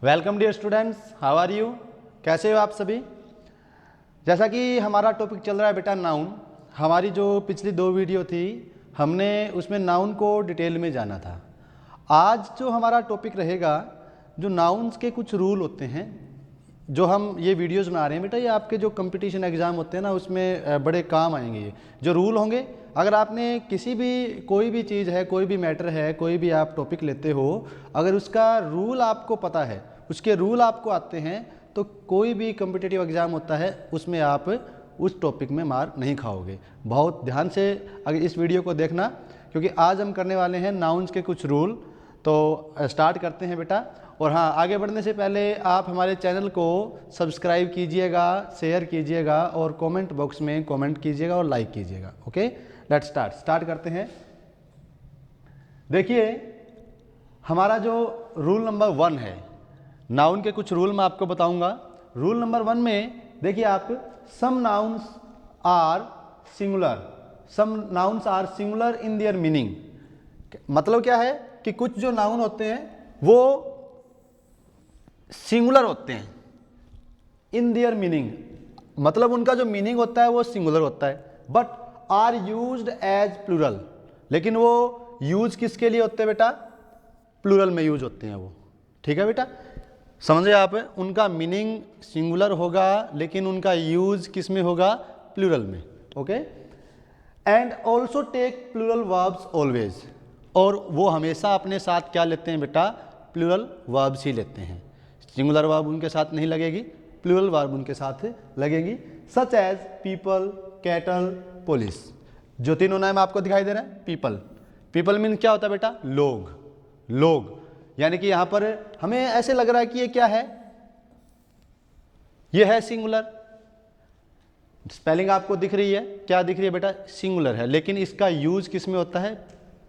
Welcome dear students, how are you. कैसे हो आप सभी। जैसा कि हमारा टॉपिक चल रहा है बेटा नाउन। हमारी जो पिछली 2 वीडियो थी हमने उसमें नाउन को डिटेल में जाना था। आज जो हमारा टॉपिक रहेगा, जो नाउन्स के कुछ रूल होते हैं, जो हम ये वीडियोस बना रहे हैं बेटा, ये आपके जो कंपटीशन एग्ज़ाम होते हैं ना उसमें बड़े काम आएंगे। ये जो रूल होंगे, अगर आपने किसी भी कोई भी चीज़ है, कोई भी मैटर है, कोई भी आप टॉपिक लेते हो, अगर उसका रूल आपको पता है, उसके रूल आपको आते हैं, तो कोई भी कॉम्पिटिटिव एग्ज़ाम होता है उसमें आप उस टॉपिक में मार नहीं खाओगे। बहुत ध्यान से अगर इस वीडियो को देखना, क्योंकि आज हम करने वाले हैं नाउन्स के कुछ रूल। तो स्टार्ट करते हैं बेटा। और हाँ, आगे बढ़ने से पहले आप हमारे चैनल को सब्सक्राइब कीजिएगा, शेयर कीजिएगा और कमेंट बॉक्स में कमेंट कीजिएगा और लाइक कीजिएगा। ओके, लेट्स स्टार्ट करते हैं। देखिए, हमारा जो रूल नंबर 1 है, नाउन के कुछ रूल मैं आपको बताऊंगा। रूल नंबर 1 में देखिए आप, some nouns are singular, some nouns are singular in their meaning. मतलब क्या है कि कुछ जो नाउन होते हैं वो सिंगुलर होते हैं इन देयर मीनिंग, मतलब उनका जो मीनिंग होता है वो सिंगुलर होता है, but are used as plural. लेकिन वो यूज किसके लिए होते हैं बेटा? प्लूरल में यूज होते हैं वो। ठीक है बेटा, समझे आप। उनका मीनिंग सिंगुलर होगा लेकिन उनका यूज किस में होगा? प्लूरल में। Okay, and also take plural verbs always. और वो हमेशा अपने साथ क्या लेते हैं बेटा? प्लूरल वर्ब्स ही लेते हैं। सिंगुलर वर्ब उनके साथ नहीं लगेगी, प्लूरल वर्ब उनके साथ लगेगी। Such as people, cattle, police. जो तीनों नाम आपको दिखाई दे रहे हैं, पीपल। पीपल मीन क्या होता है बेटा? लोग। लोग यानी कि यहां पर हमें ऐसे लग रहा है कि ये क्या है? ये है सिंगुलर। स्पेलिंग आपको दिख रही है, क्या दिख रही है बेटा? सिंगुलर है, लेकिन इसका यूज किस में होता है?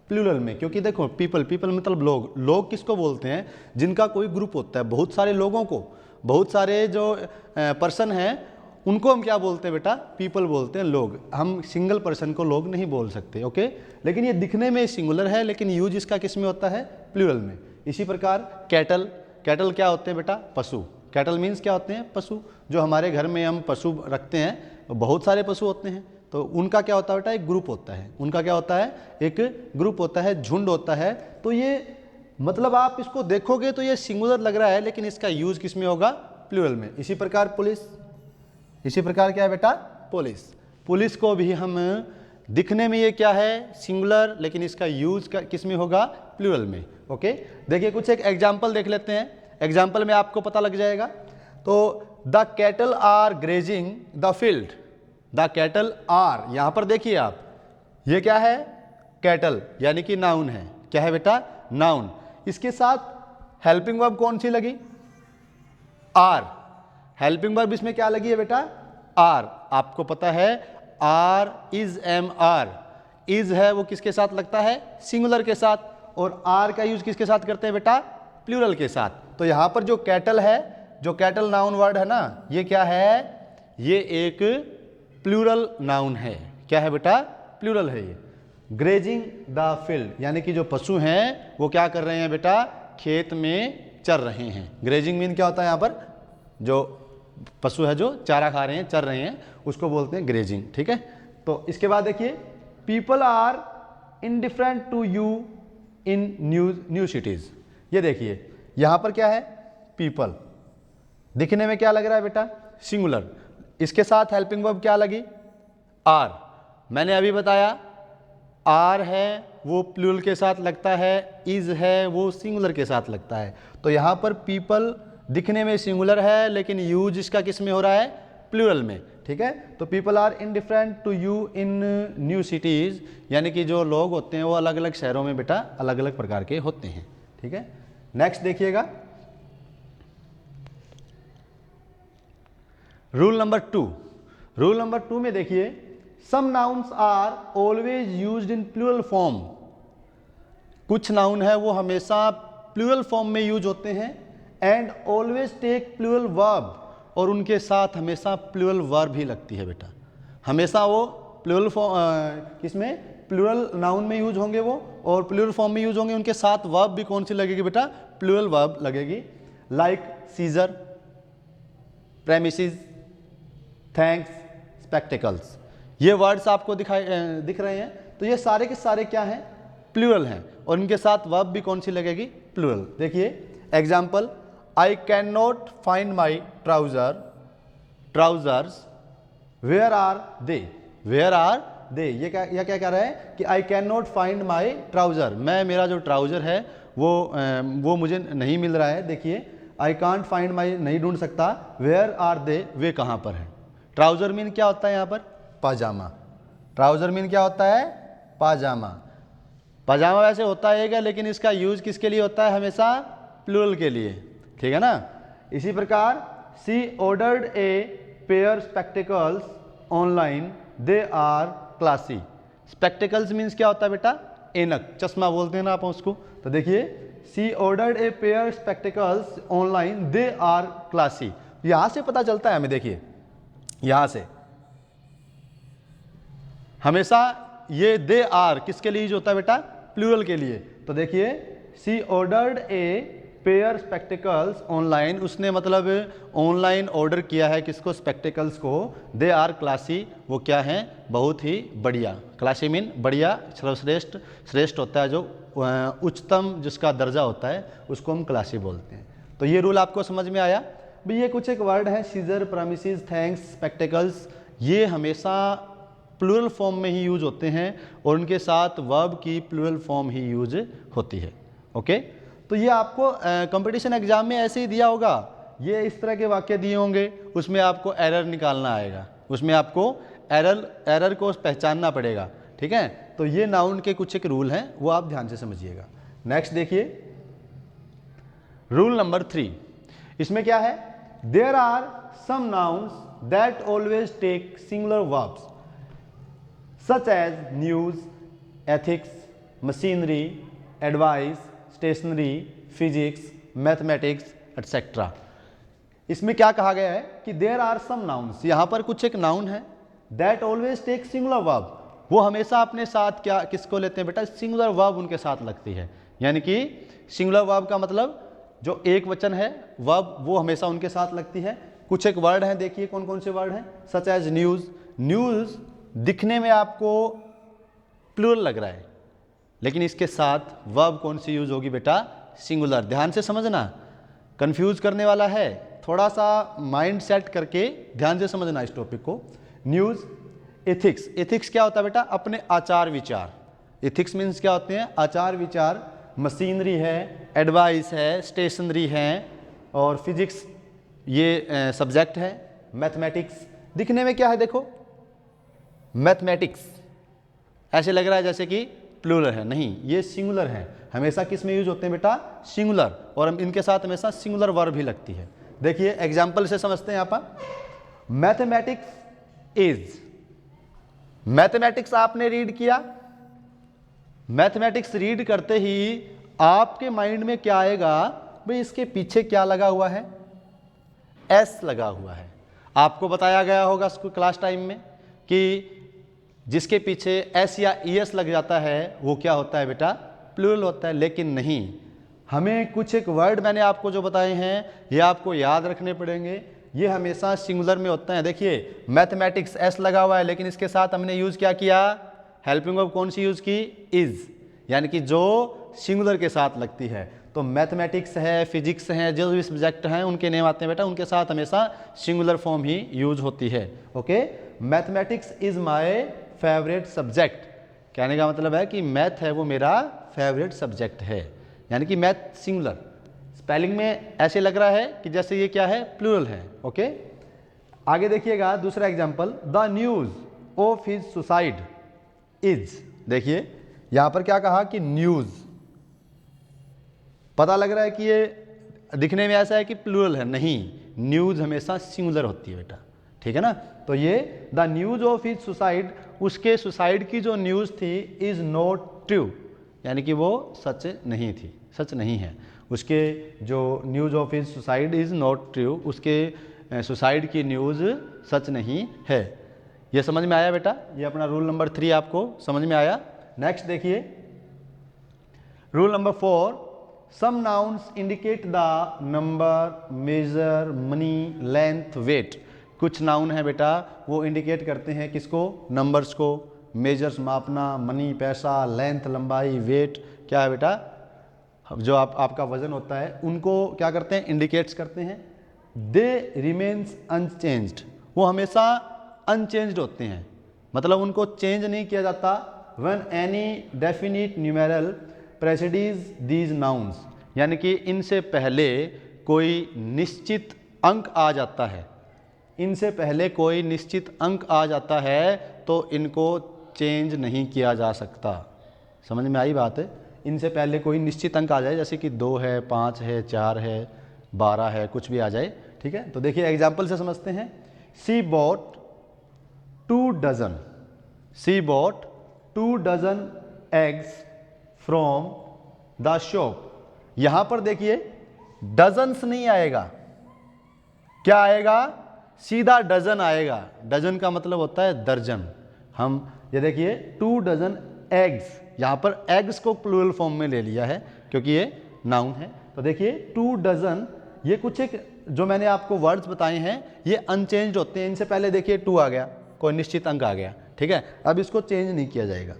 प्लूरल में। क्योंकि देखो, पीपल, पीपल मतलब लोग। लोग किसको बोलते हैं? जिनका कोई ग्रुप होता है, बहुत सारे लोगों को, बहुत सारे जो पर्सन हैं उनको हम क्या बोलते हैं बेटा? पीपल बोलते हैं, लोग। हम सिंगल पर्सन को लोग नहीं बोल सकते। ओके, लेकिन ये दिखने में सिंगुलर है लेकिन यूज इसका किस में होता है? प्लूरल में। इसी प्रकार कैटल, कैटल क्या होते हैं बेटा? पशु। कैटल मीन्स क्या होते हैं? पशु। जो हमारे घर में हम पशु रखते हैं, बहुत सारे पशु होते हैं, तो उनका क्या होता है बेटा? एक ग्रुप होता है। उनका क्या होता है? एक ग्रुप होता है, झुंड होता है। तो ये मतलब आप इसको देखोगे तो ये सिंगुलर लग रहा है लेकिन इसका यूज किस में होगा? प्लूरल में। इसी प्रकार पुलिस, इसी प्रकार क्या है बेटा? पुलिस। पुलिस को भी हम दिखने में ये क्या है? सिंगुलर, लेकिन इसका यूज किस में होगा? प्लूरल में। ओके, देखिए कुछ एक एग्जाम्पल देख लेते हैं। एग्जाम्पल में आपको पता लग जाएगा। तो the cattle are grazing the field. The cattle are, यहां पर देखिए आप, ये क्या है? कैटल, यानी कि नाउन है। क्या है बेटा? नाउन। इसके साथ हेल्पिंग वर्ब कौन सी लगी? आर। हेल्पिंग वर्ब इसमें क्या लगी है बेटा? आर। आपको पता है are is am are. Is है वो किसके साथ लगता है? सिंगुलर के साथ। और आर का यूज किसके साथ करते हैं बेटा? प्लूरल के साथ। तो यहां पर जो कैटल है, जो कैटल नाउन वर्ड है ना, ये क्या है? ये एक प्लूरल नाउन है। क्या है बेटा? प्लूरल है ये। ग्रेजिंग द फील्ड, यानी कि जो पशु हैं वो क्या कर रहे हैं बेटा? खेत में चर रहे हैं। ग्रेजिंग मीन क्या होता है? यहां पर जो पशु है जो चारा खा रहे हैं, चर रहे हैं, उसको बोलते हैं ग्रेजिंग। ठीक है, तो इसके बाद देखिए, people are indifferent to you in new cities. ये देखिए यहां पर क्या है? पीपल। दिखने में क्या लग रहा है बेटा? सिंगुलर। इसके साथ हेल्पिंग वर्ब क्या लगी? आर। मैंने अभी बताया आर है वो प्लूरल के साथ लगता है, इज है वो सिंगुलर के साथ लगता है। तो यहां पर पीपल दिखने में सिंगुलर है लेकिन यूज इसका किस में हो रहा है? प्लूरल में। ठीक है, तो people are indifferent to you in new cities, यानी कि जो लोग होते हैं वो अलग अलग शहरों में बेटा अलग अलग प्रकार के होते हैं। ठीक है, नेक्स्ट देखिएगा, रूल नंबर 2। रूल नंबर 2 में देखिए, some nouns are always used in plural form. कुछ नाउन है वो हमेशा प्लूरल फॉर्म में यूज होते हैं। And always take plural verb, और उनके साथ हमेशा प्लूरल वर्ब ही लगती है बेटा। हमेशा वो प्लूरल फॉर्म किसमें? प्लूरल नाउन में यूज होंगे वो, और प्लूरल फॉर्म में यूज होंगे। उनके साथ वर्ब भी कौन सी लगेगी बेटा? प्लूरल वर्ब लगेगी। Like scissors, premises, thanks, spectacles. ये वर्ड्स आपको दिख रहे हैं। तो ये सारे के सारे क्या हैं? प्लूरल हैं, और इनके साथ वर्ब भी कौन सी लगेगी? प्लूरल। देखिए example, I can not find my trousers, where are they? Where are they, ये क्या कह रहा है कि I can not find my trouser, मेरा जो ट्राउजर है वो मुझे नहीं मिल रहा है। देखिए आई कांट फाइंड माई, नहीं ढूंढ सकता, वेयर आर दे, वे कहाँ पर हैं? ट्राउजर मीन क्या होता है यहाँ पर? पाजामा। ट्राउजर मीन क्या होता है? पाजामा। पाजामा वैसे होता है, लेकिन इसका यूज किसके लिए होता है? हमेशा प्लूरल के लिए, ठीक है ना। इसी प्रकार she ordered a pair spectacles online, they are classy. Spectacles means क्या होता है बेटा? ऐनक, चश्मा बोलते हैं ना आप उसको। तो देखिए she ordered a pair spectacles online, they are classy. यहां से पता चलता है हमें, देखिए यहां से हमेशा ये दे आर किसके लिए यूज होता है बेटा? प्लूरल के लिए। तो देखिए she ordered a pair spectacles online, उसने मतलब ऑनलाइन ऑर्डर किया है किसको? स्पेक्टिकल्स को। दे आर क्लासी, वो क्या हैं? बहुत ही बढ़िया। क्लासी मीन बढ़िया, सर्वश्रेष्ठ, श्रेष्ठ होता है, जो उच्चतम जिसका दर्जा होता है उसको हम क्लासी बोलते हैं। तो ये रूल आपको समझ में आया भाई। ये कुछ एक वर्ड है, सीजर, प्रेमिसेस, थैंक्स, स्पेक्टिकल्स, ये हमेशा प्लूरल फॉर्म में ही यूज होते हैं, और उनके साथ वर्ब की प्लूरल फॉर्म ही यूज होती है। ओके, तो ये आपको कंपटीशन एग्जाम में ऐसे ही दिया होगा। ये इस तरह के वाक्य दिए होंगे, उसमें आपको एरर निकालना आएगा, उसमें आपको एरर को पहचानना पड़ेगा, ठीक है। तो ये नाउन के कुछ एक रूल हैं, वो आप ध्यान से समझिएगा। नेक्स्ट देखिए रूल नंबर 3। इसमें क्या है? There are some nouns that always take singular verbs such as news, ethics, machinery, advice, stationery, physics, mathematics etcetera. इसमें क्या कहा गया है कि देयर आर सम नाउन्स, यहां पर कुछ एक नाउन है, that always take singular verb, वो हमेशा अपने साथ क्या किसको लेते हैं बेटा? सिंगुलर वर्ब उनके साथ लगती है। यानी कि सिंगुलर वर्ब का मतलब जो एक वचन है, वर्ब वो हमेशा उनके साथ लगती है। कुछ एक वर्ड हैं, देखिए कौन कौन से वर्ड हैं। सच एज न्यूज, न्यूज दिखने में आपको प्लूरल लग रहा है, लेकिन इसके साथ वर्ब कौन सी यूज होगी बेटा? सिंगुलर। ध्यान से समझना, कंफ्यूज करने वाला है, थोड़ा सा माइंड सेट करके ध्यान से समझना इस टॉपिक को। न्यूज, एथिक्स, एथिक्स क्या होता है बेटा? अपने आचार विचार। एथिक्स मीन्स क्या होते हैं? आचार विचार। मशीनरी है, एडवाइस है, स्टेशनरी है, और फिजिक्स ये सब्जेक्ट है। मैथमेटिक्स दिखने में क्या है? देखो मैथमेटिक्स ऐसे लग रहा है जैसे कि प्लूरल है, नहीं, ये सिंगुलर है। हमेशा किस में यूज होते हैं बेटा? सिंगुलर, और हम इनके साथ हमेशा सिंगुलर वर्ब भी लगती है। देखिए एग्जाम्पल से समझते हैं यहाँ पर। मैथमेटिक्स इज, मैथमेटिक्स आपने रीड किया, मैथमेटिक्स रीड करते ही आपके माइंड में क्या आएगा? भाई इसके पीछे क्या लगा हुआ है? एस लगा हुआ है। आपको बताया गया होगा स्कूल क्लास टाइम में कि जिसके पीछे एस या ईएस लग जाता है वो क्या होता है बेटा? प्लूरल होता है। लेकिन नहीं, हमें कुछ एक वर्ड मैंने आपको जो बताए हैं ये आपको याद रखने पड़ेंगे, ये हमेशा सिंगुलर में होता है। देखिए मैथमेटिक्स एस लगा हुआ है, लेकिन इसके साथ हमने यूज क्या किया? हेल्पिंग वर्ब कौन सी यूज की? इज, यानी कि जो सिंगुलर के साथ लगती है। तो मैथमेटिक्स है, फिजिक्स है, जो भी सब्जेक्ट हैं उनके नेम आते हैं बेटा, उनके साथ हमेशा सिंगुलर फॉर्म ही यूज होती है। Okay, mathematics is my favourite subject, कहने का मतलब है कि मैथ है वो मेरा फेवरेट सब्जेक्ट है, यानी कि मैथ सिंगुलर। स्पेलिंग में ऐसे लग रहा है कि जैसे ये क्या है? प्लूरल है। ओके, आगे देखिएगा दूसरा example. The news of his suicide is, देखिए यहां पर क्या कहा कि न्यूज, पता लग रहा है कि ये दिखने में ऐसा है कि प्लूरल है, नहीं, न्यूज हमेशा सिंगुलर होती है बेटा, ठीक है ना। तो ये the news of his suicide, उसके सुसाइड की जो न्यूज थी, इज नॉट ट्रू, यानी कि वो सच नहीं थी, सच नहीं है। उसके जो news of his suicide is not true, उसके सुसाइड की न्यूज सच नहीं है। ये समझ में आया बेटा? ये अपना रूल नंबर 3 आपको समझ में आया। नेक्स्ट देखिए rule number 4। Some nouns indicate the number, measure, money, length, weight. कुछ नाउन है बेटा वो इंडिकेट करते हैं किसको, नंबर्स को, मेजर्स मापना, मनी पैसा, लेंथ लंबाई, वेट क्या है बेटा जो आपका वजन होता है, उनको क्या करते हैं, इंडिकेट्स करते हैं। दे रिमेन्स अनचेंज्ड, वो हमेशा अनचेंज्ड होते हैं, मतलब उनको चेंज नहीं किया जाता। When any definite numeral precedes these nouns, यानी कि इनसे पहले कोई निश्चित अंक आ जाता है, इनसे पहले कोई निश्चित अंक आ जाता है तो इनको चेंज नहीं किया जा सकता। समझ में आई बात है? इनसे पहले कोई निश्चित अंक आ जाए, जैसे कि 2 है, 5 है, 4 है, 12 है, कुछ भी आ जाए, ठीक है। तो देखिए एग्जाम्पल से समझते हैं। She bought 2 dozen, she bought 2 dozen eggs from the shop. यहां पर देखिए डजन्स नहीं आएगा, क्या आएगा, सीधा डजन आएगा। डजन का मतलब होता है दर्जन। हम ये देखिए 2 डजन एग्स, यहाँ पर एग्स को प्लूरल फॉर्म में ले लिया है क्योंकि ये नाउन है। तो देखिए 2 डजन, ये कुछ एक जो मैंने आपको वर्ड्स बताए हैं ये अनचेंज होते हैं। इनसे पहले देखिए 2 आ गया, कोई निश्चित अंक आ गया, ठीक है, अब इसको चेंज नहीं किया जाएगा।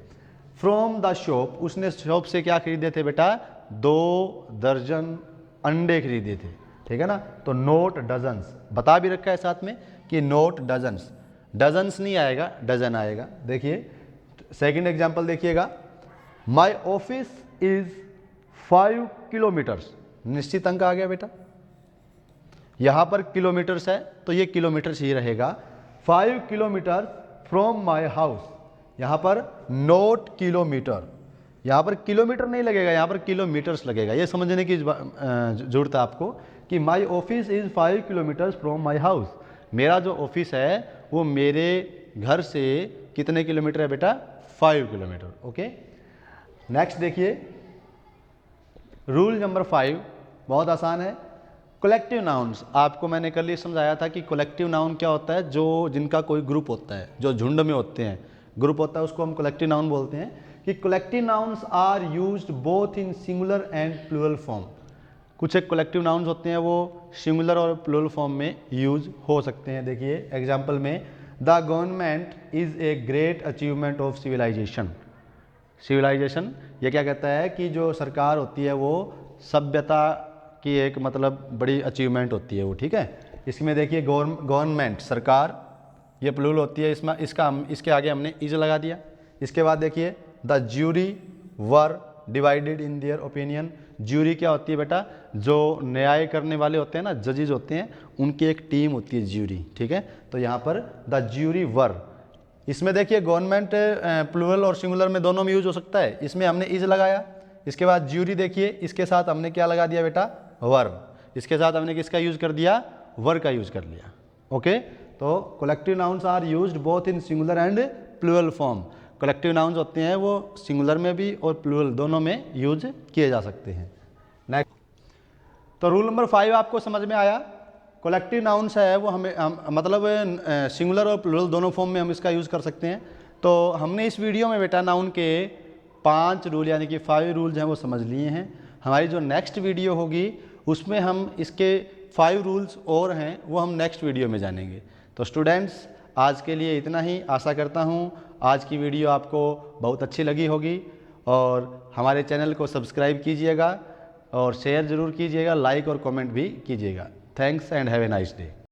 फ्रॉम द शॉप, उसने शॉप से क्या खरीदे थे बेटा, 2 दर्जन अंडे खरीदे थे, ठीक है ना। तो नोट डजन्स बता भी रखा है साथ में कि नोट डजन्स, डजन्स नहीं आएगा, डजन आएगा। देखिए सेकंड एग्जांपल देखिएगा। माय ऑफिस इज 5 किलोमीटर्स, निश्चित अंक आ गया बेटा, यहां पर किलोमीटर्स है तो ये किलोमीटर्स ही रहेगा। 5 किलोमीटर फ्रॉम माय हाउस, यहां पर नोट किलोमीटर, यहां पर किलोमीटर नहीं लगेगा, यहां पर किलोमीटर्स लगेगा। ये समझने की जरूरत है आपको कि my office is 5 kilometres from my house, मेरा जो ऑफिस है वो मेरे घर से कितने किलोमीटर है बेटा, 5 किलोमीटर। ओके, नेक्स्ट देखिए रूल नंबर 5, बहुत आसान है। कलेक्टिव नाउन्स, आपको मैंने कल ये समझाया था कि कलेक्टिव नाउन क्या होता है, जो जिनका कोई ग्रुप होता है, जो झुंड में होते हैं, ग्रुप होता है उसको हम कलेक्टिव नाउन बोलते हैं। कि collective nouns are used both in singular and plural form. कुछ एक कलेक्टिव नाउन्स होते हैं वो सिंगुलर और प्लूरल फॉर्म में यूज हो सकते हैं। देखिए एग्जाम्पल में, the government is a great achievement of civilisation. Civilisation ये क्या कहता है कि जो सरकार होती है वो सभ्यता की एक मतलब बड़ी अचीवमेंट होती है वो, ठीक है। इसमें देखिए गवर्नमेंट सरकार, ये प्लूरल होती है, इसमें इसके आगे हमने इज लगा दिया। इसके बाद देखिए the jury were divided in their opinion. Jury क्या होती है बेटा, जो न्याय करने वाले होते हैं ना, जजेज होते हैं, उनकी एक टीम होती है ज्यूरी, ठीक है। तो यहाँ पर द ज्यूरी वर, इसमें देखिए गवर्नमेंट प्लूरल और सिंगुलर में दोनों में यूज हो सकता है, इसमें हमने इज लगाया। इसके बाद ज्यूरी देखिए, इसके साथ हमने क्या लगा दिया बेटा, वर, इसके साथ हमने किसका यूज कर दिया, वर का यूज कर लिया। ओके, तो collective nouns are used both in singular and plural form. Collective nouns होते हैं वो सिंगुलर में भी और प्लूरल दोनों में यूज किए जा सकते हैं। नेक्स्ट, तो रूल नंबर 5 आपको समझ में आया। कलेक्टिव नाउन्स है वो मतलब सिंगुलर और प्लूरल दोनों फॉर्म में हम इसका यूज़ कर सकते हैं। तो हमने इस वीडियो में बेटा नाउन के 5 रूल यानी कि 5 रूल्स हैं वो समझ लिए हैं। हमारी जो नेक्स्ट वीडियो होगी उसमें हम इसके 5 रूल्स और हैं वो हम नेक्स्ट वीडियो में जानेंगे। तो स्टूडेंट्स आज के लिए इतना ही, आशा करता हूँ आज की वीडियो आपको बहुत अच्छी लगी होगी और हमारे चैनल को सब्सक्राइब कीजिएगा और शेयर ज़रूर कीजिएगा, लाइक और कमेंट भी कीजिएगा। Thanks and have a nice day.